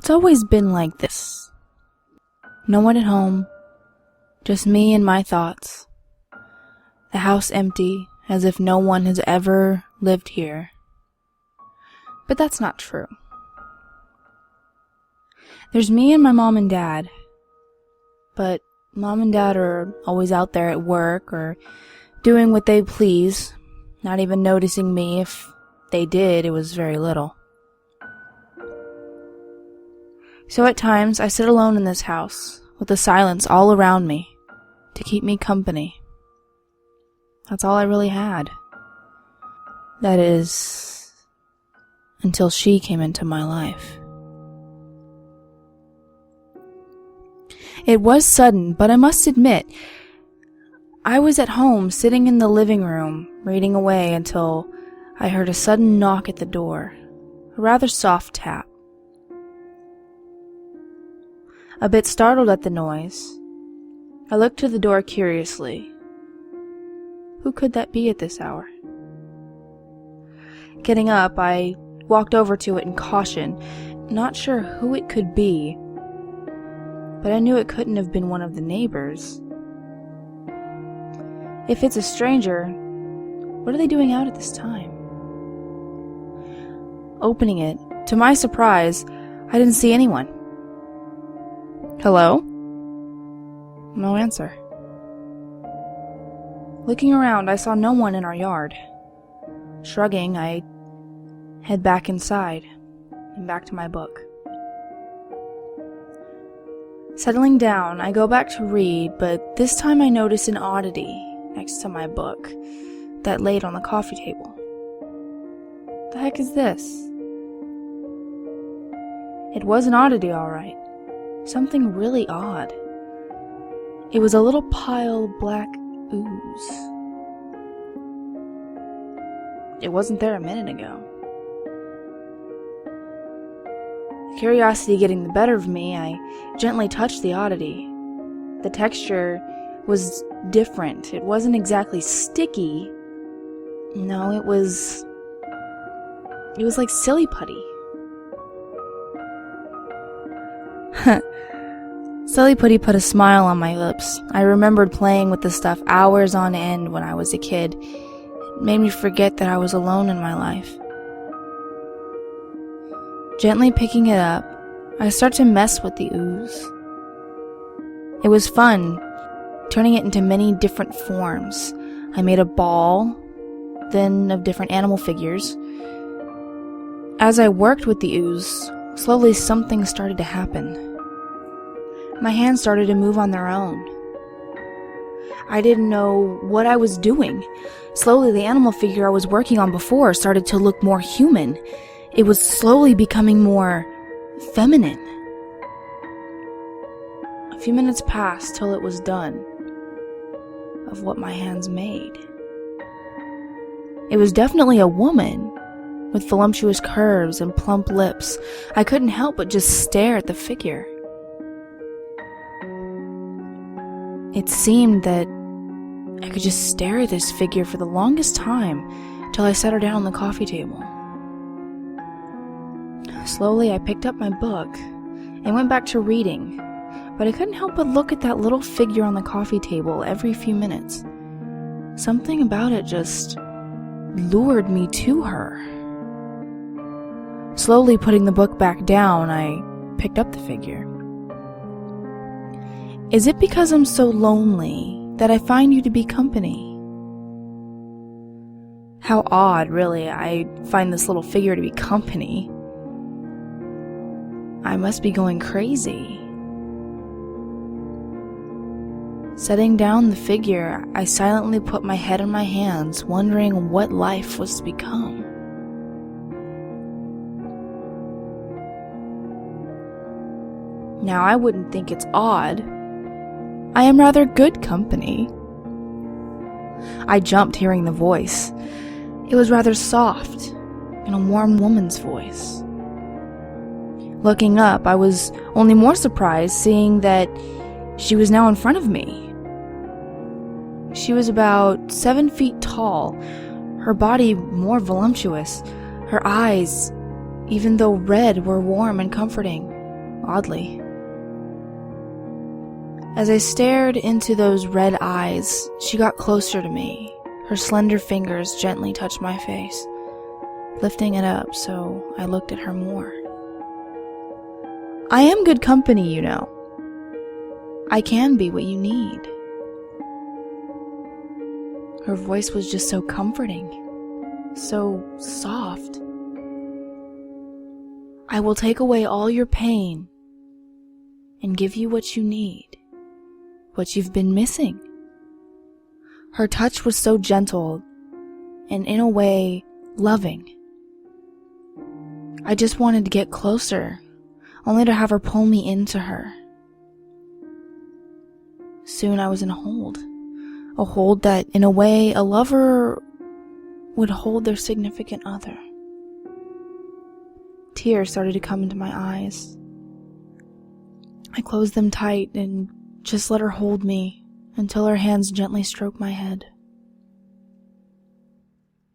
It's always been like this. No one at home, just me and my thoughts. The house empty, as if no one has ever lived here. But that's not true. There's me and my mom and dad, but Mom and Dad are always out there at work or doing what they please, not even noticing me. If they did, it was very little. So at times, I sit alone in this house, with the silence all around me, to keep me company. That's all I really had. That is, until she came into my life. It was sudden, but I must admit, I was at home sitting in the living room, reading away until I heard a sudden knock at the door, a rather soft tap. A bit startled at the noise, I looked to the door curiously. Who could that be at this hour? Getting up, I walked over to it in caution, not sure who it could be, but I knew it couldn't have been one of the neighbors. If it's a stranger, what are they doing out at this time? Opening it, to my surprise, I didn't see anyone. Hello? No answer. Looking around, I saw no one in our yard. Shrugging, I head back inside and back to my book. Settling down, I go back to read, but this time I notice an oddity next to my book that laid on the coffee table. The heck is this? It was an oddity, all right. Something really odd. It was a little pile of black ooze. It wasn't there a minute ago. Curiosity getting the better of me, I gently touched the oddity. The texture was different. It wasn't exactly sticky. No, it was like silly putty. Silly putty put a smile on my lips. I remembered playing with the stuff hours on end when I was a kid. It made me forget that I was alone in my life. Gently picking it up, I start to mess with the ooze. It was fun, turning it into many different forms. I made a ball, then of different animal figures. As I worked with the ooze, slowly something started to happen. My hands started to move on their own. I didn't know what I was doing. Slowly, the animal figure I was working on before started to look more human. It was slowly becoming more feminine. A few minutes passed till it was done, of what my hands made. It was definitely a woman, with voluptuous curves and plump lips. I couldn't help but just stare at the figure. It seemed that I could just stare at this figure for the longest time till I set her down on the coffee table. Slowly, I picked up my book and went back to reading, but I couldn't help but look at that little figure on the coffee table every few minutes. Something about it just lured me to her. Slowly putting the book back down, I picked up the figure. Is it because I'm so lonely that I find you to be company? How odd, really, I find this little figure to be company. I must be going crazy. Setting down the figure, I silently put my head in my hands, wondering what life was to become. Now, I wouldn't think it's odd. I am rather good company. I jumped hearing the voice. It was rather soft, and a warm woman's voice. Looking up, I was only more surprised seeing that she was now in front of me. She was about 7 feet tall, her body more voluptuous. Her eyes, even though red, were warm and comforting. oddly. As I stared into those red eyes, she got closer to me. Her slender fingers gently touched my face, lifting it up so I looked at her more. I am good company, you know. I can be what you need. Her voice was just so comforting, so soft. I will take away all your pain and give you what you need, what you've been missing. Her touch was so gentle and, in a way, loving. I just wanted to get closer, only to have her pull me into her. Soon I was in a hold that, in a way, a lover would hold their significant other. Tears started to come into my eyes. I closed them tight and just let her hold me until her hands gently stroked my head.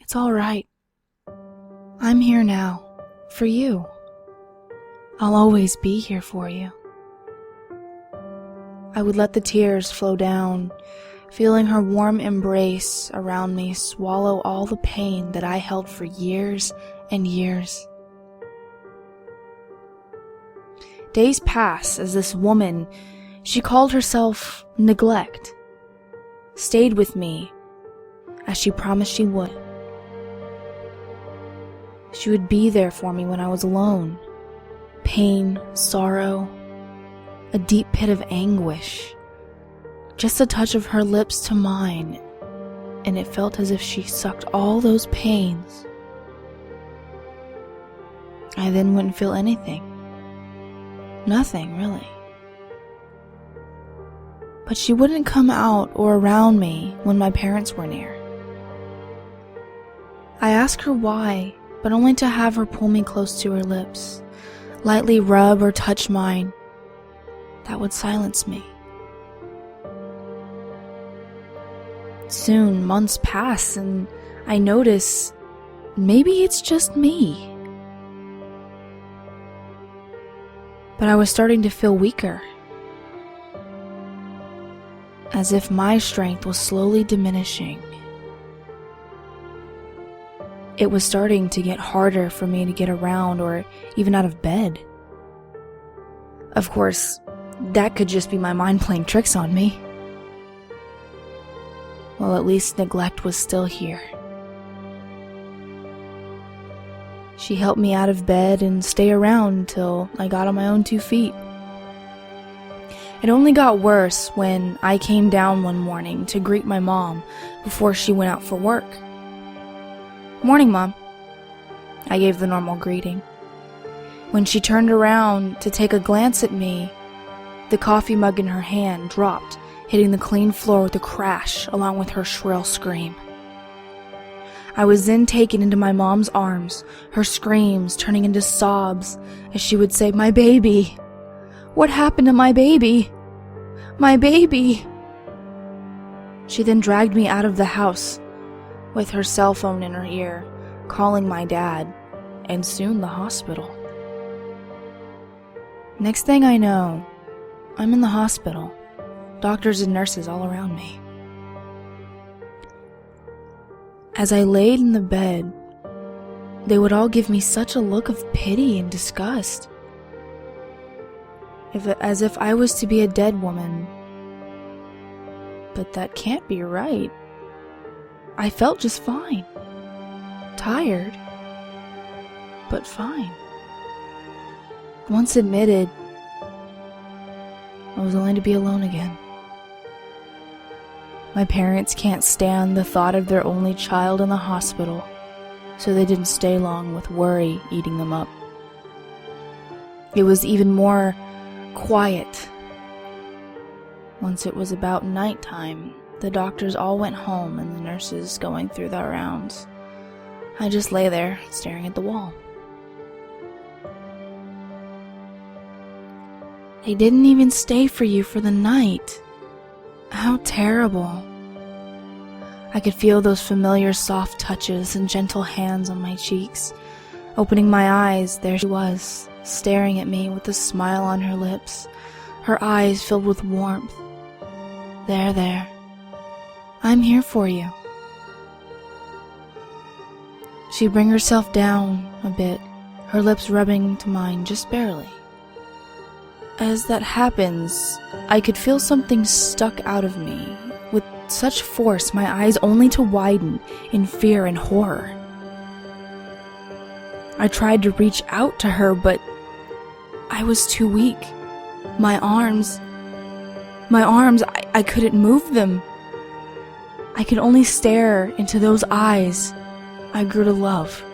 It's all right. I'm here now, for you. I'll always be here for you. I would let the tears flow down, feeling her warm embrace around me swallow all the pain that I held for years and years. Days pass as this woman, she called herself Neglect, stayed with me as she promised she would. She would be there for me when I was alone. Pain, sorrow, a deep pit of anguish. Just a touch of her lips to mine, and it felt as if she sucked all those pains. I then wouldn't feel anything. Nothing, really. But she wouldn't come out or around me when my parents were near. I asked her why, but only to have her pull me close to her lips, lightly rub or touch mine. That would silence me. Soon, months pass, and I notice maybe it's just me. But I was starting to feel weaker, as if my strength was slowly diminishing. It was starting to get harder for me to get around or even out of bed. Of course, that could just be my mind playing tricks on me. Well, at least Neglect was still here. She helped me out of bed and stay around until I got on my own 2 feet. It only got worse when I came down one morning to greet my mom before she went out for work. "Morning, Mom." I gave the normal greeting. When she turned around to take a glance at me, the coffee mug in her hand dropped, hitting the clean floor with a crash along with her shrill scream. I was then taken into my mom's arms, her screams turning into sobs as she would say, "My baby! What happened to my baby? My baby!" She then dragged me out of the house with her cell phone in her ear, calling my dad, and soon the hospital. Next thing I know, I'm in the hospital, doctors and nurses all around me. As I laid in the bed, they would all give me such a look of pity and disgust, as if I was to be a dead woman. But that can't be right. I felt just fine. Tired, but fine. Once admitted, I was only to be alone again. My parents can't stand the thought of their only child in the hospital, so they didn't stay long with worry eating them up. It was even more quiet. Once it was about nighttime, the doctors all went home and the nurses going through their rounds. I just lay there, staring at the wall. They didn't even stay for you for the night. How terrible. I could feel those familiar soft touches and gentle hands on my cheeks. Opening my eyes, there she was, staring at me with a smile on her lips, her eyes filled with warmth. There. I'm here for you. She'd bring herself down a bit, her lips rubbing to mine just barely. As that happens, I could feel something stuck out of me with such force, my eyes only to widen in fear and horror. I tried to reach out to her, but I was too weak. My arms, I couldn't move them. I could only stare into those eyes I grew to love.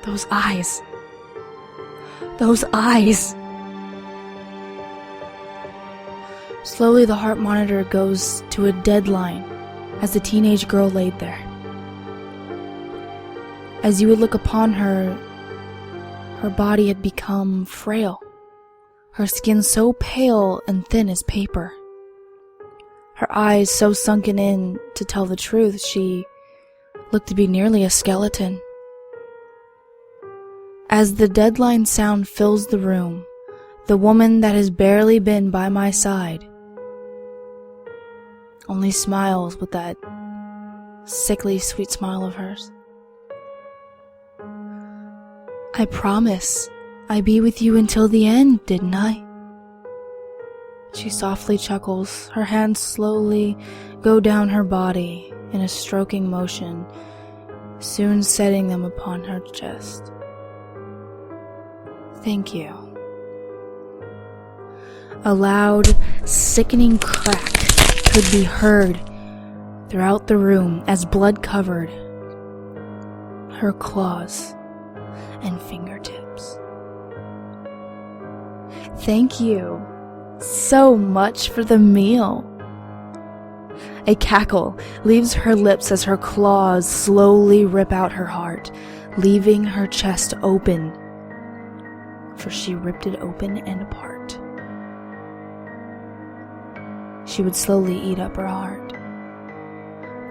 Those eyes. Slowly the heart monitor goes to a deadline as the teenage girl laid there. As you would look upon her, her body had become frail, her skin so pale and thin as paper. Her eyes so sunken in, to tell the truth, she looked to be nearly a skeleton. As the deadline sound fills the room, the woman that has barely been by my side only smiles with that sickly sweet smile of hers. I promise I be with you until the end, didn't I? She softly chuckles, her hands slowly go down her body in a stroking motion, soon setting them upon her chest. Thank you. A loud, sickening crack could be heard throughout the room as blood covered her claws and fingertips. Thank you so much for the meal. A cackle leaves her lips as her claws slowly rip out her heart, leaving her chest open, for she ripped it open and apart. She would slowly eat up her heart.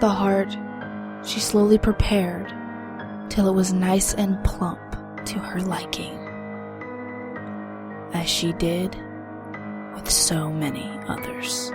The heart she slowly prepared till it was nice and plump to her liking, as she did with so many others.